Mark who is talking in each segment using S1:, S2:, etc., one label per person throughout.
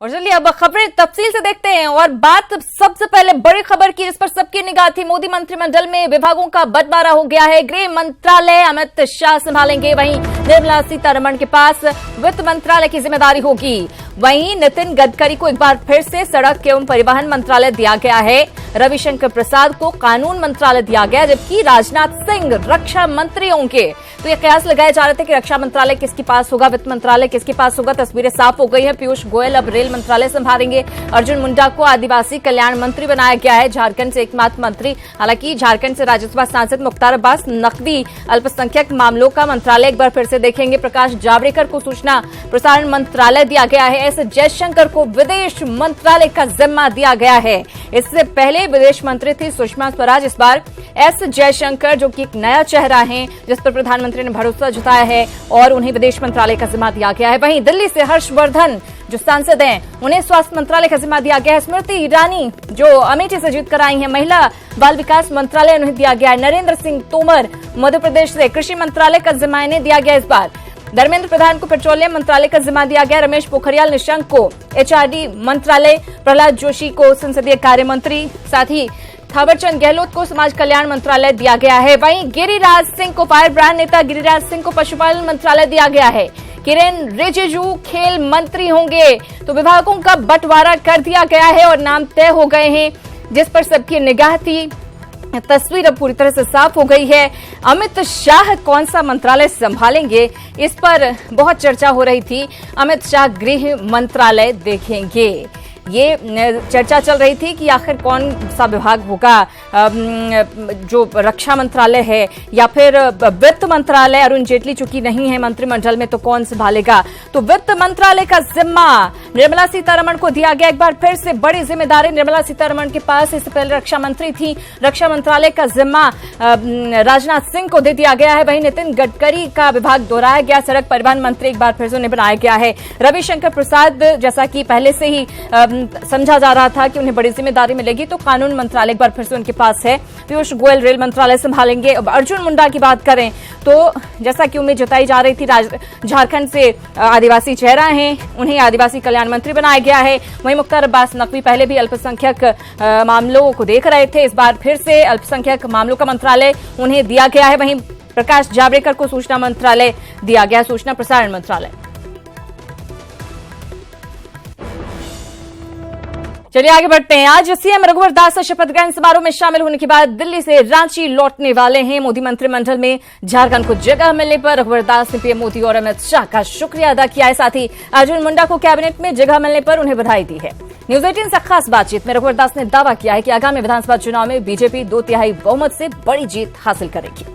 S1: और चलिए अब खबरें तफसील से देखते हैं और बात सबसे पहले बड़ी खबर की जिस पर सबकी निगाह थी। मोदी मंत्रिमंडल में विभागों का बंटवारा हो गया है। गृह मंत्रालय अमित शाह संभालेंगे, वहीं निर्मला सीतारमण के पास वित्त मंत्रालय की जिम्मेदारी होगी। वहीं नितिन गडकरी को एक बार फिर से सड़क एवं परिवहन मंत्रालय दिया गया है। रविशंकर प्रसाद को कानून मंत्रालय दिया गया, जबकि राजनाथ सिंह रक्षा मंत्री होंगे। तो ये कयास लगाए जा रहे थे कि रक्षा मंत्रालय किसके पास होगा, वित्त मंत्रालय किसके पास होगा। तस्वीरें साफ हो गई है। पीयूष गोयल अब रेल मंत्रालय संभालेंगे। अर्जुन मुंडा को आदिवासी कल्याण मंत्री बनाया गया है, झारखंड से एकमात्र मंत्री। हालांकि झारखंड से राज्यसभा सांसद मुख्तार अब्बास नकवी अल्पसंख्यक मामलों का मंत्रालय एक बार फिर से देखेंगे। प्रकाश जावड़ेकर को सूचना प्रसारण मंत्रालय दिया गया है। एस जयशंकर को विदेश मंत्रालय का जिम्मा दिया गया है। इससे पहले विदेश मंत्री थी सुषमा स्वराज, इस बार एस जयशंकर जो कि एक नया चेहरा है जिस पर प्रधानमंत्री ने भरोसा जताया है और उन्हें विदेश मंत्रालय का जिम्मा दिया गया है। वहीं दिल्ली से हर्षवर्धन जो सांसद हैं उन्हें स्वास्थ्य मंत्रालय का जिम्मा दिया गया है। स्मृति ईरानी जो अमेठी से जीत कर आई हैं, महिला बाल विकास मंत्रालय उन्हें दिया गया है। नरेंद्र सिंह तोमर मध्य प्रदेश से कृषि मंत्रालय का जिम्मा इन्हें दिया गया इस बार। धर्मेंद्र प्रधान को पेट्रोलियम मंत्रालय का जिम्मा दिया गया। रमेश पोखरियाल निशंक को एचआरडी मंत्रालय, प्रहलाद जोशी को संसदीय कार्य मंत्री, साथ ही थावरचंद गहलोत को समाज कल्याण मंत्रालय दिया गया है। वहीं गिरिराज सिंह को फायर ब्रांड नेता गिरिराज सिंह को पशुपालन मंत्रालय दिया गया है। किरेन रिजिजू खेल मंत्री होंगे। तो विभागों का बंटवारा कर दिया गया है और नाम तय हो गए हैं जिस पर सबकी निगाह थी। तस्वीर अब पूरी तरह से साफ हो गई है। अमित शाह कौन सा मंत्रालय संभालेंगे, इस पर बहुत चर्चा हो रही थी। अमित शाह गृह मंत्रालय देखेंगे, ये चर्चा चल रही थी कि आखिर कौन सा विभाग होगा, जो रक्षा मंत्रालय है या फिर वित्त मंत्रालय। अरुण जेटली चूंकि नहीं है मंत्रिमंडल में तो कौन संभालेगा। तो वित्त मंत्रालय का जिम्मा निर्मला सीतारमण को दिया गया। एक बार फिर से बड़ी जिम्मेदारी निर्मला सीतारमण के पास। इससे पहले रक्षा मंत्री थी, रक्षा मंत्रालय का जिम्मा राजनाथ सिंह को दे दिया गया है। वहीं नितिन गडकरी का विभाग दोहराया गया। सड़क परिवहन मंत्री एक बार फिर से उन्हें बनाया गया है। रविशंकर प्रसाद जैसा कि पहले से ही समझा जा रहा था कि उन्हें बड़ी जिम्मेदारी मिलेगी, तो कानून मंत्रालय एक बार फिर से उनके पास है। पीयूष गोयल रेल मंत्रालय संभालेंगे। अब अर्जुन मुंडा की बात करें तो जैसा कि उम्मीद जताई जा रही थी, झारखंड से आदिवासी चेहरा हैं, उन्हें आदिवासी कल्याण मंत्री बनाया गया है। वहीं मुख्तार अब्बास नकवी पहले भी अल्पसंख्यक मामलों को देख रहे थे, इस बार फिर से अल्पसंख्यक मामलों का मंत्रालय उन्हें दिया गया है। वहीं प्रकाश जावड़ेकर को सूचना मंत्रालय दिया गया, सूचना प्रसारण मंत्रालय। चलिए आगे बढ़ते हैं। आज सीएम रघुवर दास शपथ ग्रहण समारोह में शामिल होने के बाद दिल्ली से रांची लौटने वाले हैं। मोदी मंत्रिमंडल में झारखंड को जगह मिलने पर रघुवर दास ने पीएम मोदी और अमित शाह का शुक्रिया अदा किया है। साथ ही अर्जुन मुंडा को कैबिनेट में जगह मिलने पर उन्हें बधाई दी है। न्यूज 18 से खास बातचीत में रघुवर दास ने दावा किया है कि आगामी विधानसभा चुनाव में बीजेपी 2/3 बहुमत से बड़ी जीत हासिल करेगी।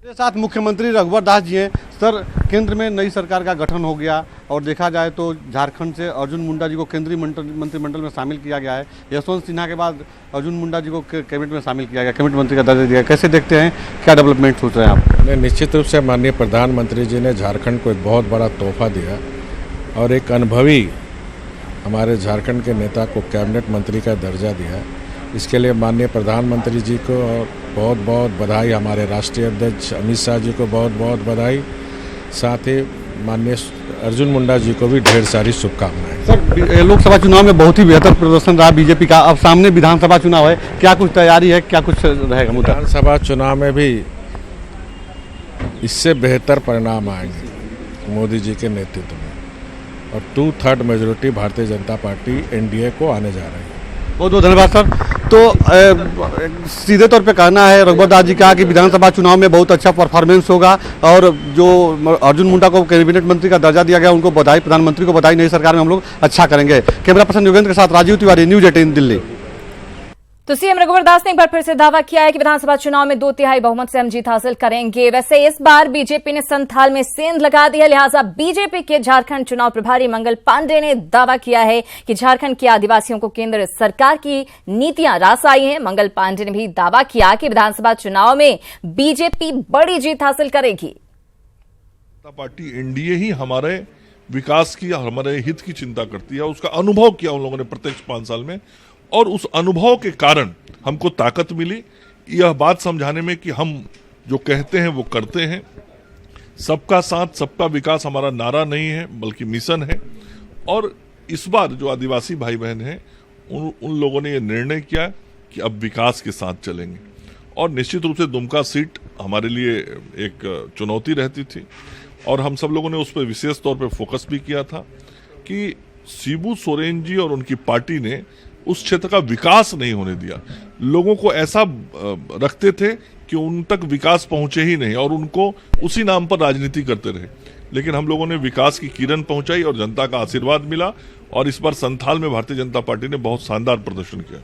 S2: मेरे साथ मुख्यमंत्री रघुवर दास जी हैं। सर, केंद्र में नई सरकार का गठन हो गया और देखा जाए तो झारखंड से अर्जुन मुंडा जी को केंद्रीय मंत्रिमंडल में शामिल किया गया है। यशवंत सिन्हा के बाद अर्जुन मुंडा जी को कैबिनेट में शामिल किया गया, कैबिनेट मंत्री का दर्जा दिया। कैसे देखते हैं, क्या डेवलपमेंट सोच रहे हैं आप?
S3: निश्चित रूप से माननीय प्रधानमंत्री जी ने झारखंड को एक बहुत बड़ा तोहफा दिया और एक अनुभवी हमारे झारखंड के नेता को कैबिनेट मंत्री का दर्जा दिया। इसके लिए माननीय प्रधानमंत्री जी को बहुत बहुत बधाई, हमारे राष्ट्रीय अध्यक्ष अमित शाह जी को बहुत बहुत बधाई, साथ ही माननीय अर्जुन मुंडा जी को भी ढेर सारी शुभकामनाएं।
S2: सर, लोकसभा चुनाव में बहुत ही बेहतर प्रदर्शन रहा बीजेपी का, अब सामने विधानसभा चुनाव है, क्या कुछ तैयारी है, क्या कुछ रहेगा मुद्दा?
S3: विधानसभा चुनाव में भी इससे बेहतर परिणाम आएंगे मोदी जी के नेतृत्व में और 2/3 majority Bharatiya Janata party NDA को आने जा रही है।
S2: बहुत बहुत धन्यवाद सर। तो सीधे तौर पे कहना है रघुवर दास जी का कि विधानसभा चुनाव में बहुत अच्छा परफॉर्मेंस होगा और जो अर्जुन मुंडा को कैबिनेट मंत्री का दर्जा दिया गया उनको बधाई, प्रधानमंत्री को बधाई, नई सरकार में हम लोग अच्छा करेंगे। कैमरा पर्सन योगेंद्र के साथ राजीव तिवारी, न्यूज 18 दिल्ली।
S1: तो सीएम रघुवर दास ने एक बार फिर से दावा किया है कि विधानसभा चुनाव में 2/3 बहुमत से हम जीत हासिल करेंगे। वैसे इस बार बीजेपी ने संथाल में सेंध लगा दी है, लिहाजा बीजेपी के झारखंड चुनाव प्रभारी मंगल पांडे ने दावा किया है कि झारखंड के आदिवासियों को केंद्र सरकार की नीतियां रास आई हैं। मंगल पांडे ने भी दावा किया कि विधानसभा चुनाव में बीजेपी बड़ी जीत हासिल करेगी।
S4: पार्टी एनडीए ही हमारे विकास की, हमारे हित की चिंता करती है। उसका अनुभव किया उन लोगों ने प्रत्यक्ष 5 साल में और उस अनुभव के कारण हमको ताकत मिली यह बात समझाने में कि हम जो कहते हैं वो करते हैं। सबका साथ सबका विकास हमारा नारा नहीं है बल्कि मिशन है और इस बार जो आदिवासी भाई बहन हैं उन लोगों ने ये निर्णय किया कि अब विकास के साथ चलेंगे। और निश्चित रूप से दुमका सीट हमारे लिए एक चुनौती रहती थी और हम सब लोगों ने उस पर विशेष तौर पर फोकस भी किया था कि शिबू सोरेन जी और उनकी पार्टी ने उस क्षेत्र का विकास नहीं होने दिया। लोगों को ऐसा रखते थे कि उन तक विकास पहुंचे ही नहीं और उनको उसी नाम पर राजनीति करते रहे। लेकिन हम लोगों ने विकास की किरण पहुंचाई और जनता का आशीर्वाद मिला और इस बार संथाल में भारतीय जनता पार्टी ने बहुत शानदार प्रदर्शन किया।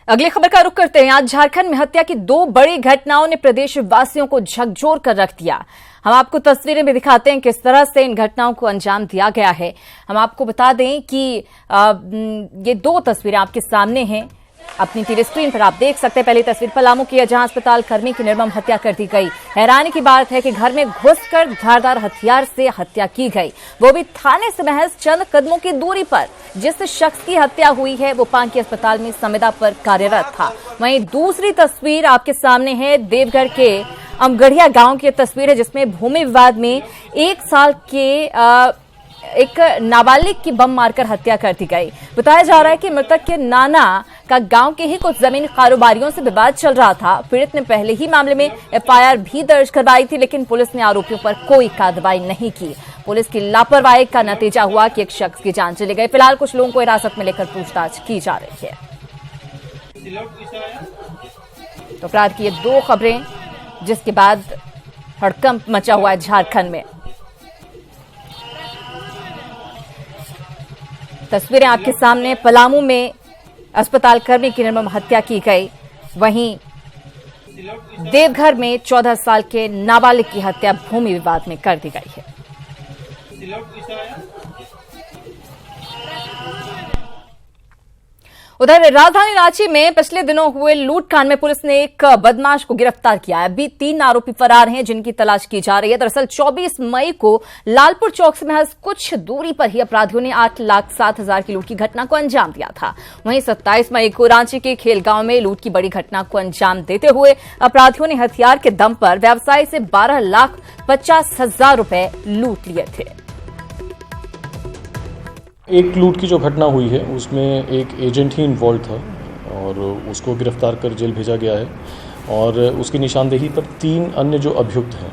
S1: अगली खबर का रुख करते हैं। आज झारखंड में हत्या की 2 बड़ी घटनाओं ने प्रदेश वासियों को झकझोर कर रख दिया। हम आपको तस्वीरें भी दिखाते हैं किस तरह से इन घटनाओं को अंजाम दिया गया है। हम आपको बता दें कि ये 2 तस्वीरें आपके सामने हैं, अपनी टीवी स्क्रीन पर आप देख सकते हैं। पहली तस्वीर पलामू की है, जहां अस्पताल कर्मी की निर्मम हत्या कर दी गई। हैरानी की बात है कि घर में घुसकर धारदार हथियार से हत्या की गई, वो भी थाने से महज चंद कदमों की दूरी पर। जिस शख्स की हत्या हुई है वो पांकी अस्पताल में संविदा पर कार्यरत था। वहीं दूसरी तस्वीर आपके सामने है, देवघर के अमगढ़िया गांव की तस्वीर है, जिसमें भूमि विवाद में 1 साल के एक नाबालिग की बम मारकर हत्या कर दी गई। बताया जा रहा है कि मृतक के नाना का गांव के ही कुछ जमीन कारोबारियों से विवाद चल रहा था। पीड़ित ने पहले ही मामले में एफआईआर भी दर्ज करवाई थी, लेकिन पुलिस ने आरोपियों पर कोई कार्रवाई नहीं की। पुलिस की लापरवाही का नतीजा हुआ कि एक शख्स की जान चली गई। फिलहाल कुछ लोगों को हिरासत में लेकर पूछताछ की जा रही है। तो अपराध की ये 2 खबरें, जिसके बाद हड़कंप मचा हुआ है झारखंड में। तस्वीरें आपके सामने, पलामू में अस्पताल कर्मी की निर्मम हत्या की गई। वहीं देवघर में 14 साल के नाबालिग की हत्या भूमि विवाद में कर दी गई है। उधर राजधानी रांची में पिछले दिनों हुए लूटकांड में पुलिस ने एक बदमाश को गिरफ्तार किया है। अभी 3 आरोपी फरार हैं, जिनकी तलाश की जा रही है। दरअसल 24 मई को लालपुर चौक से महज कुछ दूरी पर ही अपराधियों ने 8,07,000 की लूट की घटना को अंजाम दिया था। वहीं 27 मई को रांची के खेलगांव में लूट की बड़ी घटना को अंजाम देते हुए अपराधियों ने हथियार के दम पर व्यवसायी से 12,50,000 रुपए लूट लिए थे।
S5: एक लूट की जो घटना हुई है उसमें एक एजेंट ही इन्वॉल्व था और उसको गिरफ्तार कर जेल भेजा गया है और उसकी निशानदेही पर 3 अन्य जो अभियुक्त हैं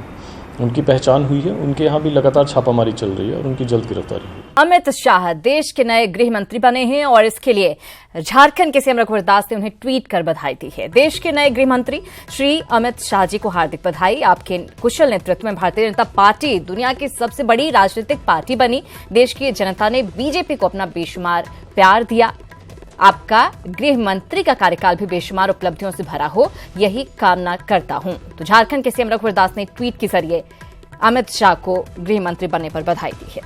S5: उनकी पहचान हुई है। उनके यहाँ भी लगातार छापामारी चल रही है और उनकी जल्द गिरफ्तारी हुई।
S1: अमित शाह देश के नए गृह मंत्री बने हैं और इसके लिए झारखंड के सीएम रघुवर दास ने उन्हें ट्वीट कर बधाई दी है। देश के नए गृह मंत्री श्री अमित शाह जी को हार्दिक बधाई। आपके कुशल नेतृत्व में भारतीय जनता पार्टी दुनिया की सबसे बड़ी राजनीतिक पार्टी बनी। देश की जनता ने बीजेपी को अपना बेशुमार प्यार दिया। आपका गृह मंत्री का कार्यकाल भी बेशुमार उपलब्धियों से भरा हो, यही कामना करता हूं। तो झारखंड के सीएम रघुवर दास ने ट्वीट के जरिए अमित शाह को गृह मंत्री बनने पर बधाई दी है।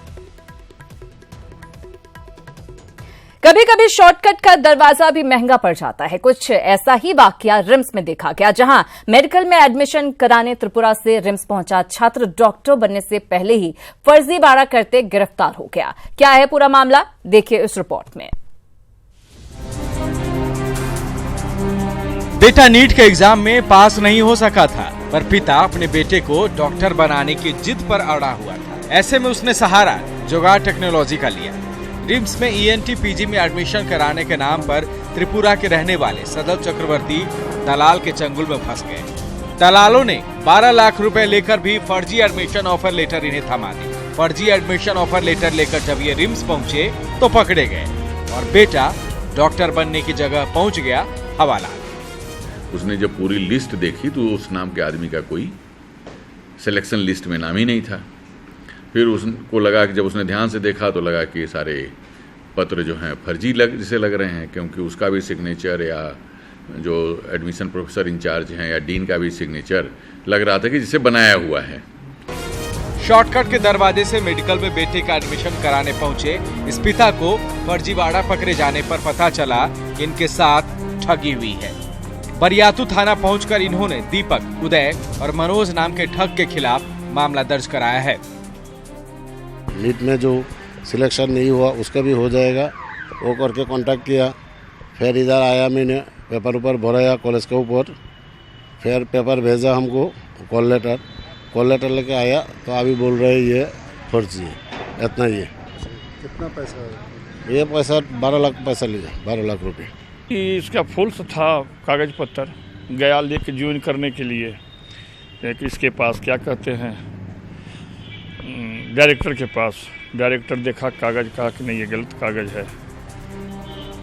S1: कभी कभी शॉर्टकट का दरवाजा भी महंगा पड़ जाता है। कुछ ऐसा ही वाकया रिम्स में देखा गया, जहां मेडिकल में एडमिशन कराने त्रिपुरा से रिम्स पहुंचा छात्र डॉक्टर बनने से पहले ही फर्जीवाड़ा करते गिरफ्तार हो गया। क्या है पूरा मामला, देखिए इस रिपोर्ट में।
S6: बेटा नीट के एग्जाम में पास नहीं हो सका था, पर पिता अपने बेटे को डॉक्टर बनाने की जिद पर अड़ा हुआ था। ऐसे में उसने सहारा जुगाड़ टेक्नोलॉजी का लिया। रिम्स में ईएनटी पीजी में एडमिशन कराने के नाम पर त्रिपुरा के रहने वाले सदल चक्रवर्ती दलाल के चंगुल में फंस गए। दलालों ने 12 लाख रुपए लेकर भी फर्जी एडमिशन ऑफर लेटर इन्हें थमा दी। फर्जी एडमिशन ऑफर लेटर लेकर जब ये रिम्स पहुंचे तो पकड़े गए और बेटा डॉक्टर बनने की जगह पहुंच गया हवाला।
S7: उसने जब पूरी लिस्ट देखी तो उस नाम के आदमी का कोई सिलेक्शन लिस्ट में नाम ही नहीं था। फिर उसको लगा कि जब उसने ध्यान से देखा तो लगा कि सारे पत्र जो हैं फर्जी जैसे लग रहे हैं, क्योंकि उसका भी सिग्नेचर या जो एडमिशन प्रोफेसर इंचार्ज हैं या डीन का भी सिग्नेचर लग रहा था कि जिसे बनाया हुआ है।
S6: शॉर्टकट के दरवाजे से मेडिकल में बेटे का एडमिशन कराने पहुंचे इस पिता को फर्जीवाड़ा पकड़े जाने पर पता चला कि इनके साथ ठगी हुई है। बरियातू थाना पहुंचकर इन्होंने दीपक, उदय और मनोज नाम के ठग के खिलाफ मामला दर्ज कराया है।
S8: नीट में जो सिलेक्शन नहीं हुआ उसका भी हो जाएगा, वो करके कांटेक्ट किया। फिर इधर आया, मैंने पेपर ऊपर भराया कॉलेज के ऊपर, फिर पेपर भेजा हमको कॉल लेटर लेके आया तो अभी बोल रहे ये फर्जी है। इतना ही है।
S9: कितना पैसा?
S8: ये पैसा 12 लाख पैसा लिया, 12 लाख रुपए।
S10: इसका फुल्स था कागज पत्तर, गया लेके ज्वाइन करने के लिए एक इसके पास क्या कहते हैं डायरेक्टर के पास। डायरेक्टर देखा कागज, कहा कि नहीं ये गलत कागज है।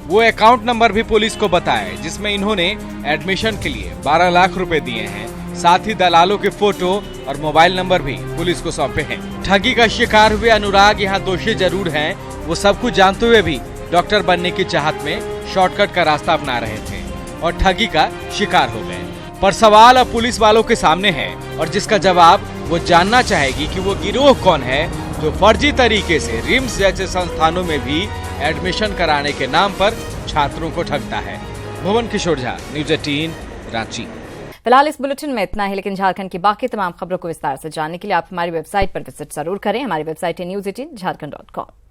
S6: वो अकाउंट नंबर भी पुलिस को बताए जिसमें इन्होंने एडमिशन के लिए 12 लाख रुपए दिए हैं। साथ ही दलालों के फोटो और मोबाइल नंबर भी पुलिस को सौंपे हैं। ठगी का शिकार हुए अनुराग यहाँ दोषी जरूर हैं, वो सब कुछ जानते हुए भी डॉक्टर बनने की चाहत में शॉर्टकट का रास्ता अपना रहे थे और ठगी का शिकार हो गए। पर सवाल अब पुलिस वालों के सामने है और जिसका जवाब वो जानना चाहेगी कि वो गिरोह कौन है जो फर्जी तरीके से रिम्स जैसे संस्थानों में भी एडमिशन कराने के नाम पर छात्रों को ठगता है। भुवन किशोर झा, न्यूज़ 18 रांची।
S1: फिलहाल इस बुलेटिन में इतना ही, लेकिन झारखंड की बाकी तमाम खबरों को विस्तार से जानने के लिए आप हमारी वेबसाइट पर विजिट जरूर करें। हमारी वेबसाइट है news18jharkhand.com।